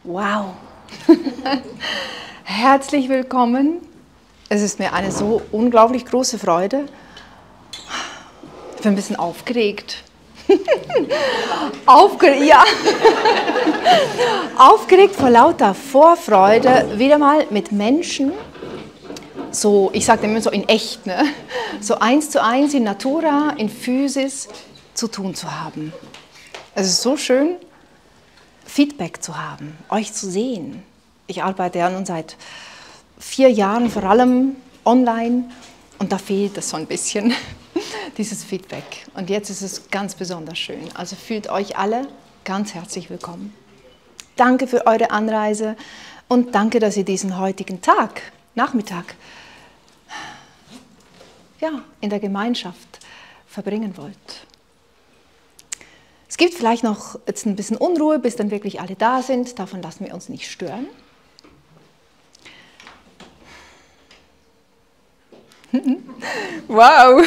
Wow! Herzlich willkommen. Es ist mir eine so unglaublich große Freude. Ich bin ein bisschen aufgeregt. Ja. Aufgeregt vor lauter Vorfreude, wieder mal mit Menschen, so, ich sage immer so in echt, ne? So 1:1 in Natura, in Physis zu tun zu haben. Es ist so schön, Feedback zu haben, euch zu sehen. Ich arbeite ja nun seit 4 Jahren vor allem online und da fehlt es so ein bisschen, dieses Feedback. Und jetzt ist es ganz besonders schön. Also fühlt euch alle ganz herzlich willkommen. Danke für eure Anreise und danke, dass ihr diesen heutigen Nachmittag, ja, in der Gemeinschaft verbringen wollt. Es gibt vielleicht noch jetzt ein bisschen Unruhe, bis dann wirklich alle da sind. Davon lassen wir uns nicht stören. Wow,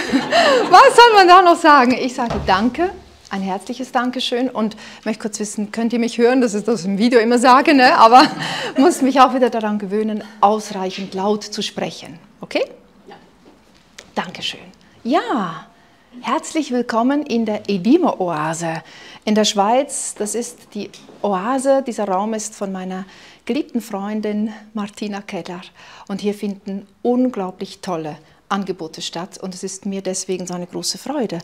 was soll man da noch sagen? Ich sage Danke, ein herzliches Dankeschön und möchte kurz wissen, könnt ihr mich hören? Das ist das im Video immer sage, ne? Aber muss mich auch wieder daran gewöhnen, ausreichend laut zu sprechen. Okay? Ja. Dankeschön. Ja. Herzlich willkommen in der Edimo-Oase in der Schweiz. Das ist die Oase, dieser Raum ist von meiner geliebten Freundin Martina Keller. Und hier finden unglaublich tolle Angebote statt. Und es ist mir deswegen so eine große Freude,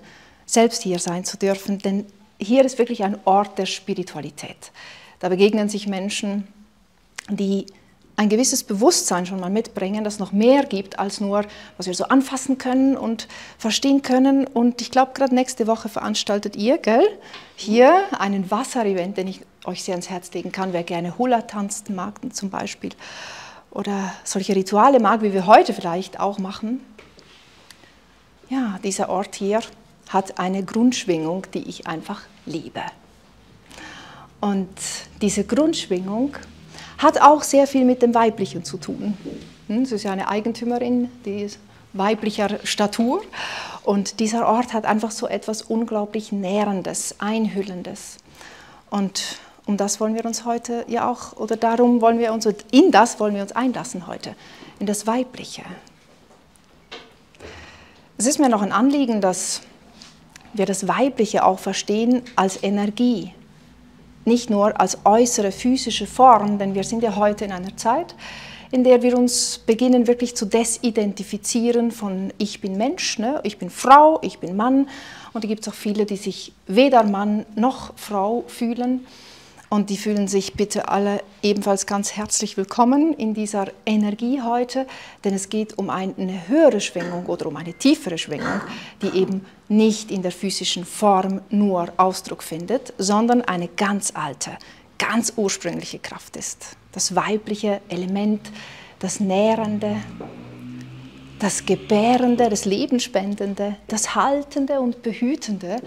selbst hier sein zu dürfen. Denn hier ist wirklich ein Ort der Spiritualität. Da begegnen sich Menschen, die ein gewisses Bewusstsein schon mal mitbringen, das noch mehr gibt als nur, was wir so anfassen können und verstehen können. Und ich glaube, gerade nächste Woche veranstaltet ihr, gell, hier einen Wasser-Event, den ich euch sehr ans Herz legen kann, wer gerne Hula tanzen mag zum Beispiel oder solche Rituale mag, wie wir heute vielleicht auch machen. Ja, dieser Ort hier hat eine Grundschwingung, die ich einfach liebe. Und diese Grundschwingung hat auch sehr viel mit dem Weiblichen zu tun. Sie ist ja eine Eigentümerin, die ist weiblicher Statur. Und dieser Ort hat einfach so etwas unglaublich Nährendes, Einhüllendes. Und um das wollen wir uns heute ja auch, oder darum wollen wir uns, in das wollen wir uns einlassen heute, in das Weibliche. Es ist mir noch ein Anliegen, dass wir das Weibliche auch verstehen als Energie. Nicht nur als äußere physische Form, denn wir sind ja heute in einer Zeit, in der wir uns beginnen wirklich zu desidentifizieren von ich bin Mensch, ne? Ich bin Frau, ich bin Mann. Und da gibt es auch viele, die sich weder Mann noch Frau fühlen. Und die fühlen sich bitte alle ebenfalls ganz herzlich willkommen in dieser Energie heute, denn es geht um eine höhere Schwingung oder um eine tiefere Schwingung, die eben nicht in der physischen Form nur Ausdruck findet, sondern eine ganz alte, ganz ursprüngliche Kraft ist. Das weibliche Element, das Nährende, das Gebärende, das Lebensspendende, das Haltende und Behütende.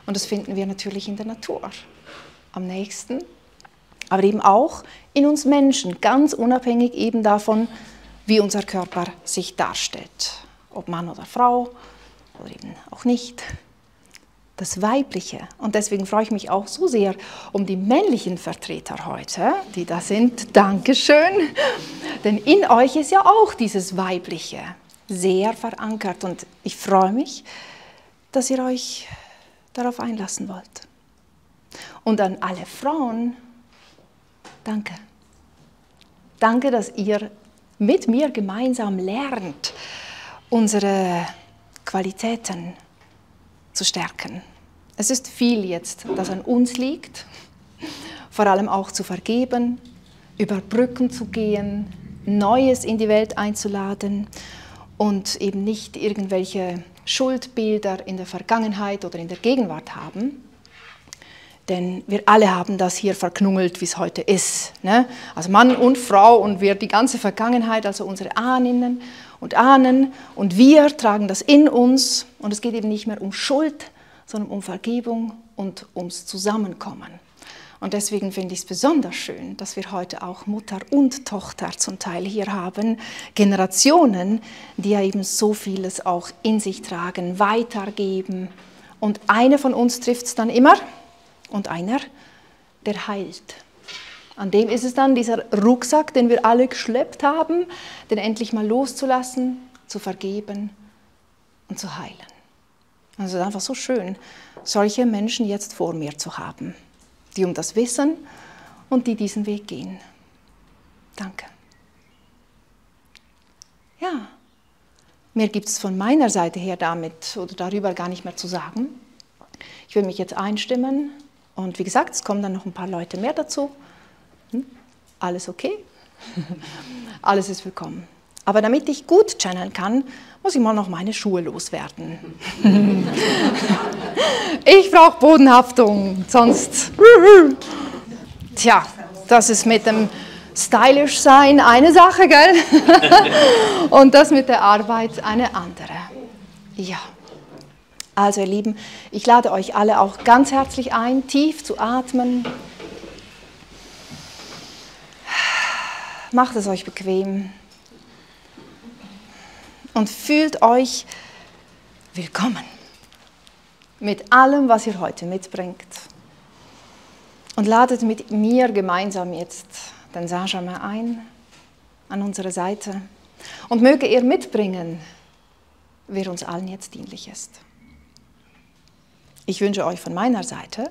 Und das finden wir natürlich in der Natur. Am nächsten, aber eben auch in uns Menschen, ganz unabhängig eben davon, wie unser Körper sich darstellt, ob Mann oder Frau oder eben auch nicht. Das Weibliche, und deswegen freue ich mich auch so sehr um die männlichen Vertreter heute, die da sind, Dankeschön, denn in euch ist ja auch dieses Weibliche sehr verankert und ich freue mich, dass ihr euch darauf einlassen wollt. Und an alle Frauen, danke. Danke, dass ihr mit mir gemeinsam lernt, unsere Qualitäten zu stärken. Es ist viel jetzt, das an uns liegt, vor allem auch zu vergeben, über Brücken zu gehen, Neues in die Welt einzuladen und eben nicht irgendwelche Schuldbilder in der Vergangenheit oder in der Gegenwart haben. Denn wir alle haben das hier verknungelt, wie es heute ist. Ne? Also Mann und Frau und wir die ganze Vergangenheit, also unsere Ahnen und Ahnen. Und wir tragen das in uns. Und es geht eben nicht mehr um Schuld, sondern um Vergebung und ums Zusammenkommen. Und deswegen finde ich es besonders schön, dass wir heute auch Mutter und Tochter zum Teil hier haben. Generationen, die ja eben so vieles auch in sich tragen, weitergeben. Und eine von uns trifft es dann immer. Und einer, der heilt. An dem ist es dann dieser Rucksack, den wir alle geschleppt haben, den endlich mal loszulassen, zu vergeben und zu heilen. Also es ist einfach so schön, solche Menschen jetzt vor mir zu haben, die um das wissen und die diesen Weg gehen. Danke. Ja, mehr gibt es von meiner Seite her damit oder darüber gar nicht mehr zu sagen. Ich will mich jetzt einstimmen und wie gesagt, es kommen dann noch ein paar Leute mehr dazu. Alles okay? Alles ist willkommen. Aber damit ich gut channeln kann, muss ich mal noch meine Schuhe loswerden. Ich brauche Bodenhaftung, sonst... Tja, das ist mit dem stylisch sein eine Sache, gell? Und das mit der Arbeit eine andere. Ja. Also ihr Lieben, ich lade euch alle auch ganz herzlich ein, tief zu atmen. Macht es euch bequem und fühlt euch willkommen mit allem, was ihr heute mitbringt. Und ladet mit mir gemeinsam jetzt den Saint-Germain ein, an unsere Seite. Und möge er mitbringen, wer uns allen jetzt dienlich ist. Ich wünsche euch von meiner Seite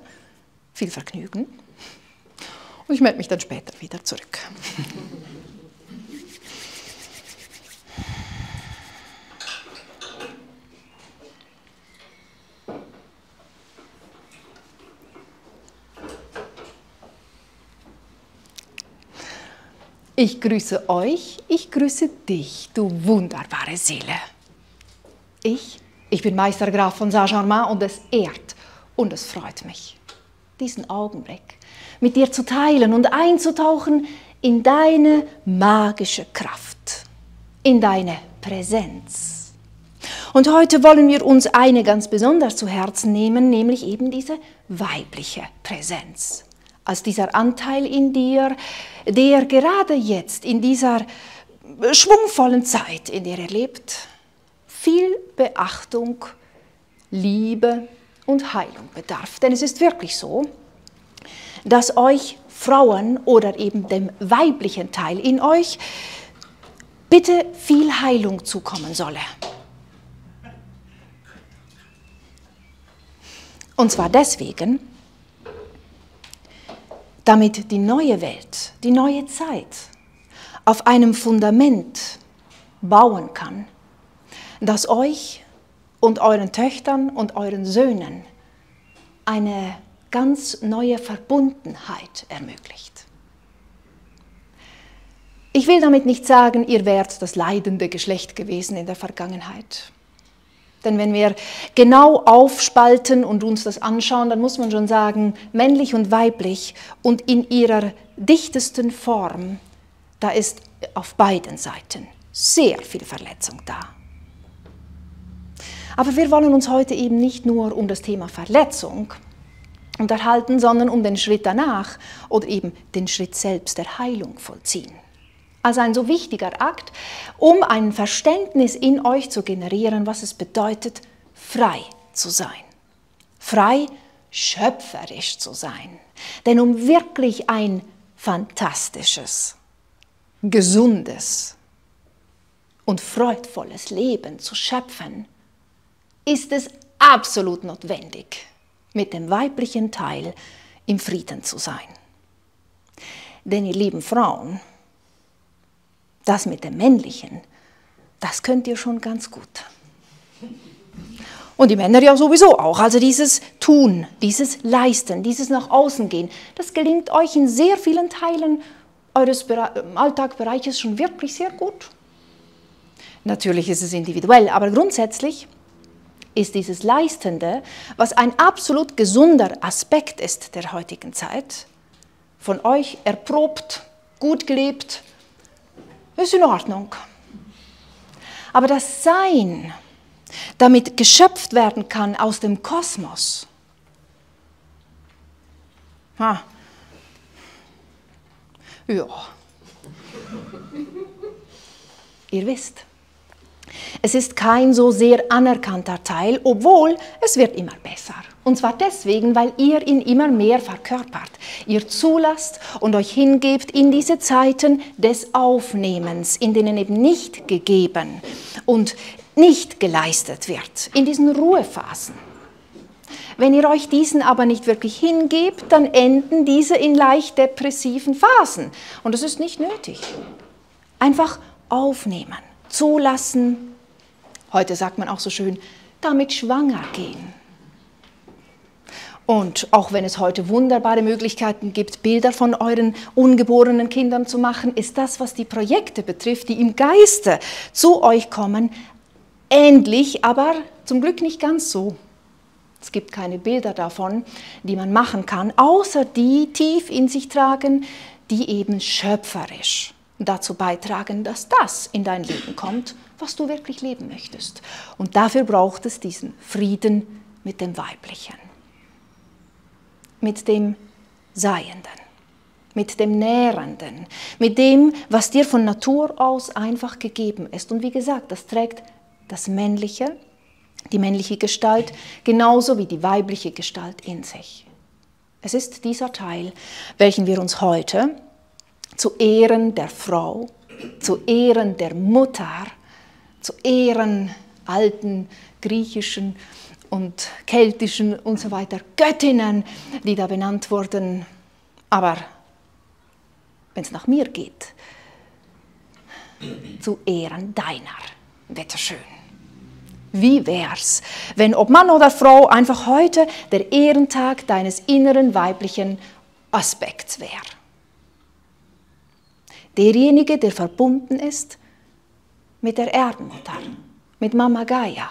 viel Vergnügen. Und ich melde mich dann später wieder zurück. Ich grüße euch, ich grüße dich, du wunderbare Seele. Ich bin Meister Graf von Saint-Germain und es ehrt und es freut mich, diesen Augenblick mit dir zu teilen und einzutauchen in deine magische Kraft, in deine Präsenz. Und heute wollen wir uns eine ganz besonders zu Herzen nehmen, nämlich eben diese weibliche Präsenz. Als dieser Anteil in dir, der gerade jetzt in dieser schwungvollen Zeit, in der er lebt, viel Beachtung, Liebe und Heilung bedarf. Denn es ist wirklich so, dass euch Frauen oder eben dem weiblichen Teil in euch bitte viel Heilung zukommen solle. Und zwar deswegen, damit die neue Welt, die neue Zeit auf einem Fundament bauen kann, das euch und euren Töchtern und euren Söhnen eine ganz neue Verbundenheit ermöglicht. Ich will damit nicht sagen, ihr wärt das leidende Geschlecht gewesen in der Vergangenheit. Denn wenn wir genau aufspalten und uns das anschauen, dann muss man schon sagen, männlich und weiblich und in ihrer dichtesten Form, da ist auf beiden Seiten sehr viel Verletzung da. Aber wir wollen uns heute eben nicht nur um das Thema Verletzung unterhalten, sondern um den Schritt danach oder eben den Schritt selbst der Heilung vollziehen. Also ein so wichtiger Akt, um ein Verständnis in euch zu generieren, was es bedeutet, frei zu sein. Frei, schöpferisch zu sein. Denn um wirklich ein fantastisches, gesundes und freudvolles Leben zu schöpfen, ist es absolut notwendig, mit dem weiblichen Teil im Frieden zu sein. Denn ihr lieben Frauen, das mit dem Männlichen, das könnt ihr schon ganz gut. Und die Männer ja sowieso auch. Also dieses Tun, dieses Leisten, dieses nach außen gehen, das gelingt euch in sehr vielen Teilen eures Alltagsbereiches schon wirklich sehr gut. Natürlich ist es individuell, aber grundsätzlich ist dieses Leistende, was ein absolut gesunder Aspekt ist der heutigen Zeit, von euch erprobt, gut gelebt, ist in Ordnung. Aber das Sein, damit geschöpft werden kann aus dem Kosmos, ja, ihr wisst, es ist kein so sehr anerkannter Teil, obwohl es wird immer besser Und zwar deswegen, weil ihr ihn immer mehr verkörpert. Ihr zulasst und euch hingebt in diese Zeiten des Aufnehmens, in denen eben nicht gegeben und nicht geleistet wird, in diesen Ruhephasen. Wenn ihr euch diesen aber nicht wirklich hingebt, dann enden diese in leicht depressiven Phasen. Und das ist nicht nötig. Einfach aufnehmen, zulassen. Heute sagt man auch so schön, damit schwanger gehen. Und auch wenn es heute wunderbare Möglichkeiten gibt, Bilder von euren ungeborenen Kindern zu machen, ist das, was die Projekte betrifft, die im Geiste zu euch kommen, ähnlich, aber zum Glück nicht ganz so. Es gibt keine Bilder davon, die man machen kann, außer die tief in sich tragen, die eben schöpferisch dazu beitragen, dass das in dein Leben kommt, was du wirklich leben möchtest. Und dafür braucht es diesen Frieden mit dem Weiblichen. Mit dem Seienden, mit dem Nährenden, mit dem, was dir von Natur aus einfach gegeben ist. Und wie gesagt, das trägt das Männliche, die männliche Gestalt, genauso wie die weibliche Gestalt in sich. Es ist dieser Teil, welchen wir uns heute zu Ehren der Frau, zu Ehren der Mutter, zu Ehren alten griechischen und keltischen und so weiter Göttinnen, die da benannt wurden. Aber wenn es nach mir geht, zu Ehren deiner, bitteschön. Wie wär's, wenn ob Mann oder Frau einfach heute der Ehrentag deines inneren weiblichen Aspekts wäre? Derjenige, der verbunden ist mit der Erdenmutter, mit Mama Gaia.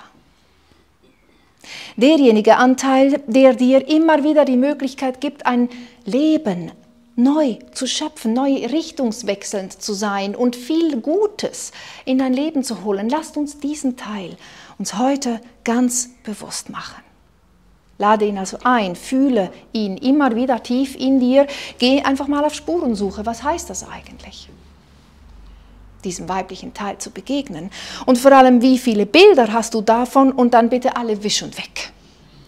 Derjenige Anteil, der dir immer wieder die Möglichkeit gibt, ein Leben neu zu schöpfen, neu richtungswechselnd zu sein und viel Gutes in dein Leben zu holen. Lasst uns diesen Teil uns heute ganz bewusst machen. Lade ihn also ein, fühle ihn immer wieder tief in dir, geh einfach mal auf Spurensuche. Was heißt das eigentlich? Diesem weiblichen Teil zu begegnen. Und vor allem, wie viele Bilder hast du davon und dann bitte alle wisch und weg.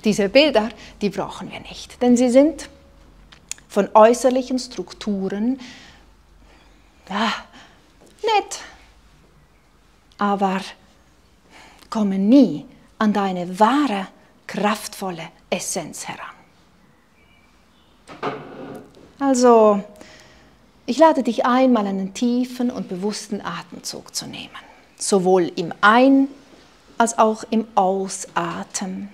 Diese Bilder, die brauchen wir nicht, denn sie sind von äußerlichen Strukturen, ja, nett, aber kommen nie an deine wahre, kraftvolle Essenz heran. Also, ich lade dich ein, mal einen tiefen und bewussten Atemzug zu nehmen, sowohl im Ein- als auch im Ausatmen.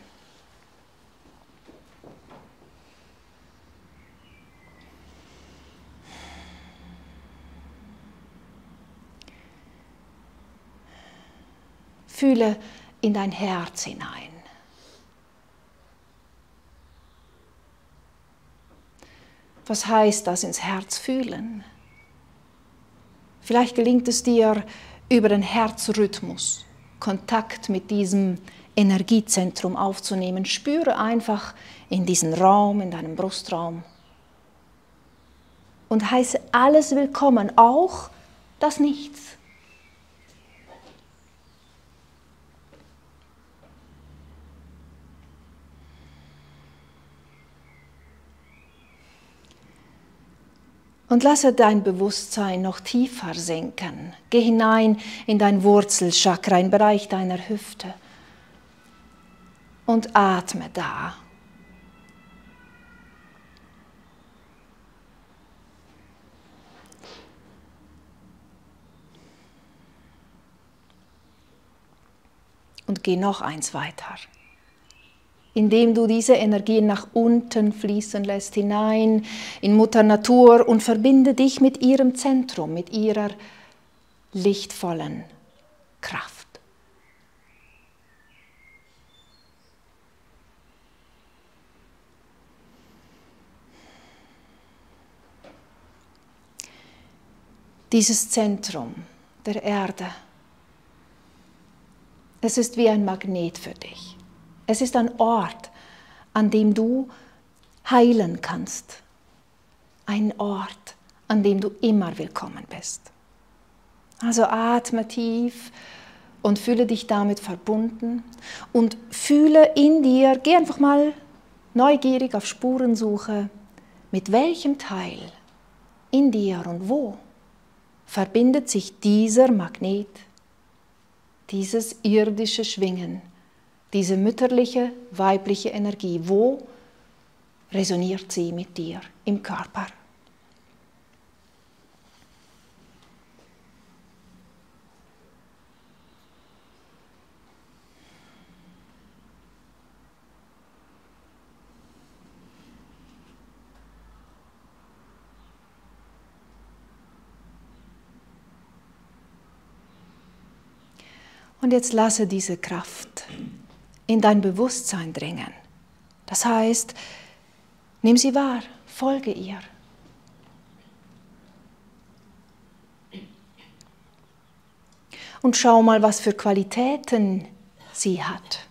Fühle in dein Herz hinein. Was heißt das, ins Herz fühlen? Vielleicht gelingt es dir über den Herzrhythmus, Kontakt mit diesem Energiezentrum aufzunehmen. Spüre einfach in diesen Raum, in deinem Brustraum und heiße alles willkommen, auch das Nichts. Und lasse dein Bewusstsein noch tiefer sinken. Geh hinein in dein Wurzelchakra, im Bereich deiner Hüfte. Und atme da. Und geh noch eins weiter. Indem du diese Energien nach unten fließen lässt, hinein in Mutter Natur und verbinde dich mit ihrem Zentrum, mit ihrer lichtvollen Kraft. Dieses Zentrum der Erde, es ist wie ein Magnet für dich. Es ist ein Ort, an dem du heilen kannst. Ein Ort, an dem du immer willkommen bist. Also atme tief und fühle dich damit verbunden und fühle in dir, geh einfach mal neugierig auf Spurensuche, mit welchem Teil in dir und wo verbindet sich dieser Magnet, dieses irdische Schwingen, diese mütterliche, weibliche Energie, wo resoniert sie mit dir im Körper? Und jetzt lasse diese Kraft in dein Bewusstsein dringen. Das heißt, nimm sie wahr, folge ihr. Und schau mal, was für Qualitäten sie hat.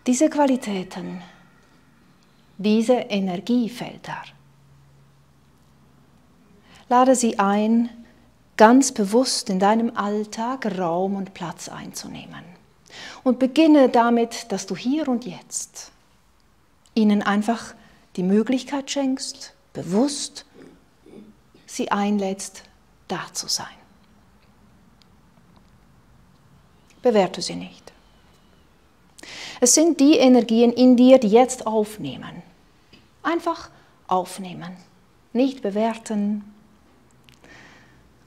Diese Qualitäten, diese Energiefelder, lade sie ein, ganz bewusst in deinem Alltag Raum und Platz einzunehmen. Und beginne damit, dass du hier und jetzt ihnen einfach die Möglichkeit schenkst, bewusst sie einlädst, da zu sein. Bewerte sie nicht. Es sind die Energien in dir, die jetzt aufnehmen. Einfach aufnehmen, nicht bewerten.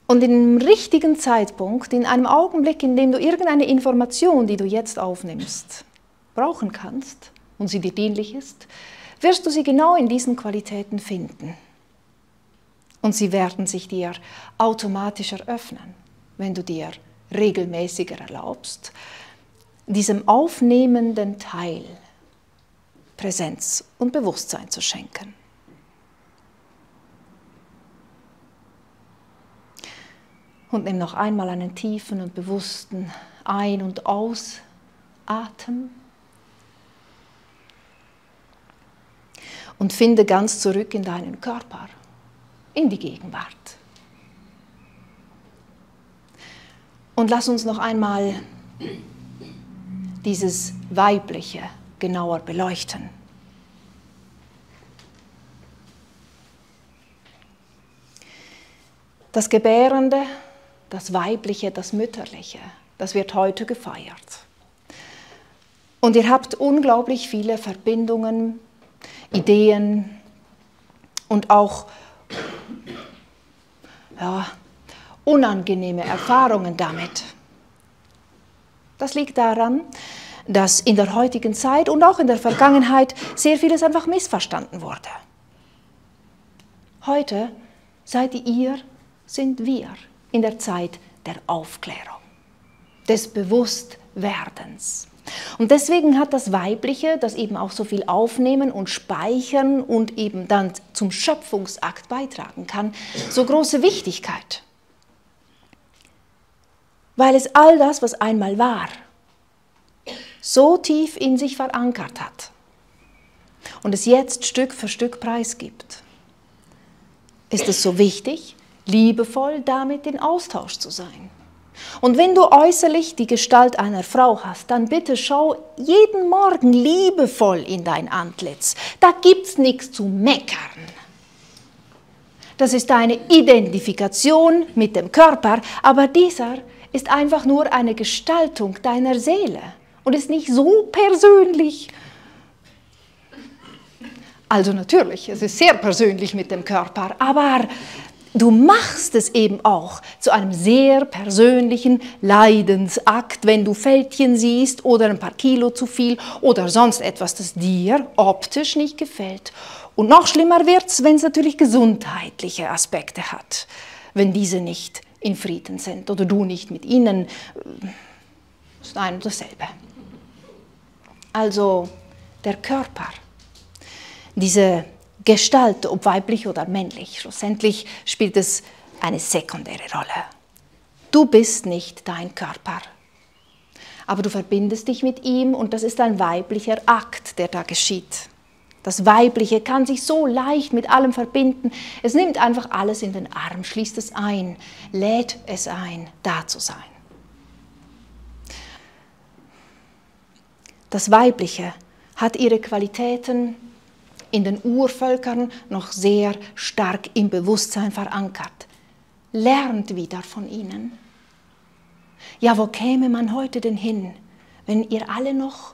Und im richtigen Zeitpunkt, in einem Augenblick, in dem du irgendeine Information, die du jetzt aufnimmst, brauchen kannst und sie dir dienlich ist, wirst du sie genau in diesen Qualitäten finden. Und sie werden sich dir automatisch eröffnen, wenn du dir regelmäßiger erlaubst, diesem aufnehmenden Teil Präsenz und Bewusstsein zu schenken. Und nimm noch einmal einen tiefen und bewussten Ein- und Ausatem und finde ganz zurück in deinen Körper, in die Gegenwart. Und lass uns noch einmal dieses Weibliche genauer beleuchten. Das Gebärende, das Weibliche, das Mütterliche, das wird heute gefeiert. Und ihr habt unglaublich viele Verbindungen, Ideen und auch unangenehme Erfahrungen damit. Das liegt daran, dass in der heutigen Zeit und auch in der Vergangenheit sehr vieles einfach missverstanden wurde. Heute seid ihr, sind wir in der Zeit der Aufklärung, des Bewusstwerdens. Und deswegen hat das Weibliche, das eben auch so viel aufnehmen und speichern und eben dann zum Schöpfungsakt beitragen kann, so große Wichtigkeit. Weil es all das, was einmal war, so tief in sich verankert hat und es jetzt Stück für Stück preisgibt, ist es so wichtig, liebevoll damit in Austausch zu sein. Und wenn du äußerlich die Gestalt einer Frau hast, dann bitte schau jeden Morgen liebevoll in dein Antlitz. Da gibt's nichts zu meckern. Das ist eine Identifikation mit dem Körper, aber dieser ist einfach nur eine Gestaltung deiner Seele und ist nicht so persönlich. Also natürlich, es ist sehr persönlich mit dem Körper, aber du machst es eben auch zu einem sehr persönlichen Leidensakt, wenn du Fältchen siehst oder ein paar Kilo zu viel oder sonst etwas, das dir optisch nicht gefällt. Und noch schlimmer wird es, wenn es natürlich gesundheitliche Aspekte hat, wenn diese nicht in Frieden sind oder du nicht mit ihnen, das ist ein und dasselbe. Also der Körper, diese Gestalt, ob weiblich oder männlich, schlussendlich spielt es eine sekundäre Rolle. Du bist nicht dein Körper. aber du verbindest dich mit ihm und das ist ein weiblicher Akt, der da geschieht. Das Weibliche kann sich so leicht mit allem verbinden. Es nimmt einfach alles in den Arm, schließt es ein, lädt es ein, da zu sein. Das Weibliche hat ihre Qualitäten in den Urvölkern noch sehr stark im Bewusstsein verankert. Lernt wieder von ihnen. Ja, wo käme man heute denn hin, wenn ihr alle noch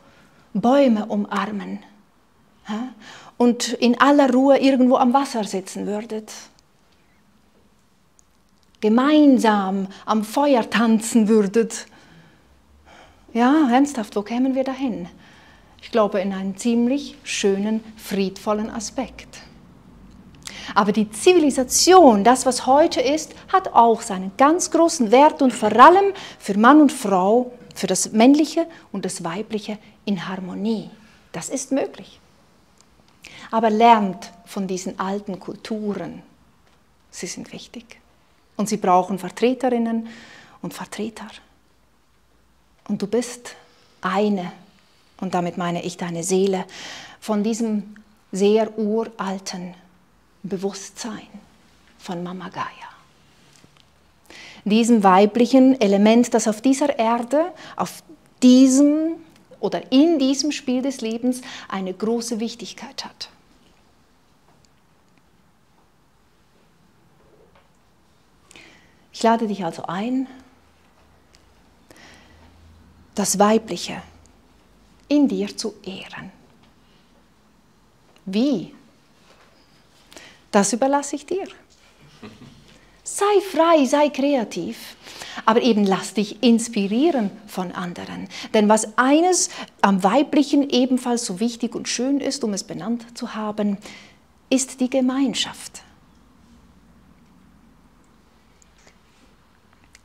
Bäume umarmen und in aller Ruhe irgendwo am Wasser sitzen würdet? Gemeinsam am Feuer tanzen würdet? Ja, ernsthaft, wo kämen wir dahin? Ich glaube, in einen ziemlich schönen, friedvollen Aspekt. Aber die Zivilisation, das, was heute ist, hat auch seinen ganz großen Wert und vor allem für Mann und Frau, für das Männliche und das Weibliche in Harmonie. Das ist möglich. Aber lernt von diesen alten Kulturen. Sie sind wichtig. Und sie brauchen Vertreterinnen und Vertreter. Und du bist eine, und damit meine ich deine Seele, von diesem sehr uralten Bewusstsein von Mama Gaia. Diesem weiblichen Element, das auf dieser Erde, auf diesem oder in diesem Spiel des Lebens eine große Wichtigkeit hat. Ich lade dich also ein, das Weibliche in dir zu ehren. Wie? Das überlasse ich dir. Sei frei, sei kreativ, aber eben lass dich inspirieren von anderen. Denn was eines am Weiblichen ebenfalls so wichtig und schön ist, um es benannt zu haben, ist die Gemeinschaft.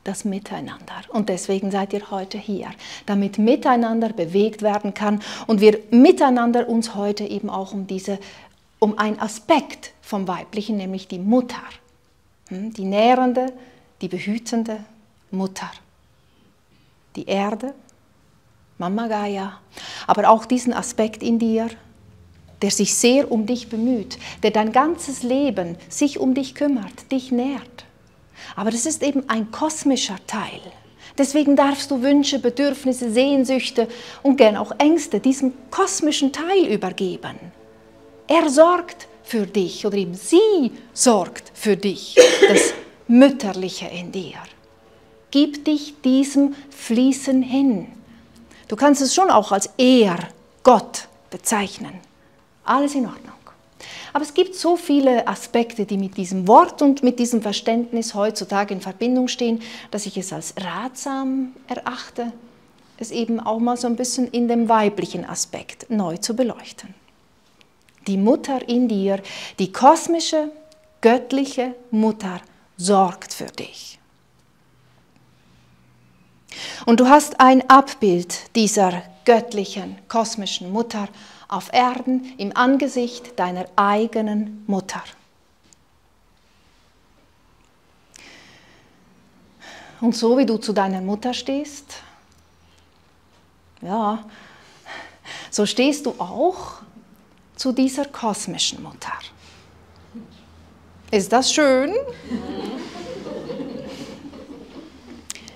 Das Miteinander. Und deswegen seid ihr heute hier, damit miteinander bewegt werden kann und wir miteinander uns heute eben auch um einen Aspekt vom Weiblichen, nämlich die Mutter, die nährende, die behütende Mutter, die Erde, Mama Gaia, aber auch diesen Aspekt in dir, der sich sehr um dich bemüht, der dein ganzes Leben sich um dich kümmert, dich nährt. Aber das ist eben ein kosmischer Teil. Deswegen darfst du Wünsche, Bedürfnisse, Sehnsüchte und gern auch Ängste diesem kosmischen Teil übergeben. Er sorgt für dich oder eben sie sorgt für dich, das Mütterliche in dir. Gib dich diesem Fließen hin. Du kannst es schon auch als Gott bezeichnen. Alles in Ordnung. Aber es gibt so viele Aspekte, die mit diesem Wort und mit diesem Verständnis heutzutage in Verbindung stehen, dass ich es als ratsam erachte, es eben auch mal so ein bisschen in dem weiblichen Aspekt neu zu beleuchten. Die Mutter in dir, die kosmische, göttliche Mutter sorgt für dich. Und du hast ein Abbild dieser göttlichen, kosmischen Mutter auf Erden im Angesicht deiner eigenen Mutter. Und so wie du zu deiner Mutter stehst, ja, so stehst du auch zu dieser kosmischen Mutter. Ist das schön?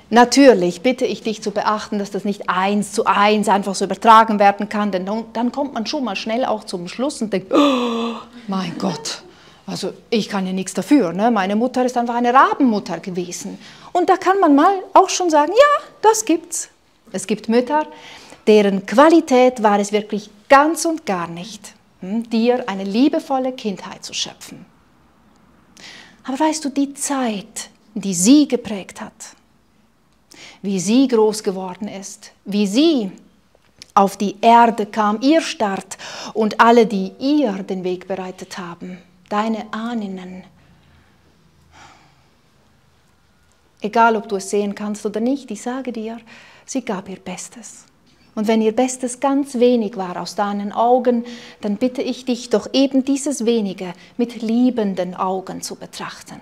Natürlich bitte ich dich zu beachten, dass das nicht 1:1 einfach so übertragen werden kann, denn dann kommt man schon mal schnell auch zum Schluss und denkt, oh, mein Gott, also ich kann ja nichts dafür, ne? Meine Mutter ist einfach eine Rabenmutter gewesen. Und da kann man mal auch schon sagen, ja, das gibt's. Es gibt Mütter, deren Qualität war es wirklich ganz und gar nicht, dir eine liebevolle Kindheit zu schöpfen. Aber weißt du, die Zeit, die sie geprägt hat, wie sie groß geworden ist, wie sie auf die Erde kam, ihr Start und alle, die ihr den Weg bereitet haben, deine Ahnen. Egal, ob du es sehen kannst oder nicht, ich sage dir, sie gab ihr Bestes. Und wenn ihr Bestes ganz wenig war aus deinen Augen, dann bitte ich dich doch eben dieses Wenige mit liebenden Augen zu betrachten.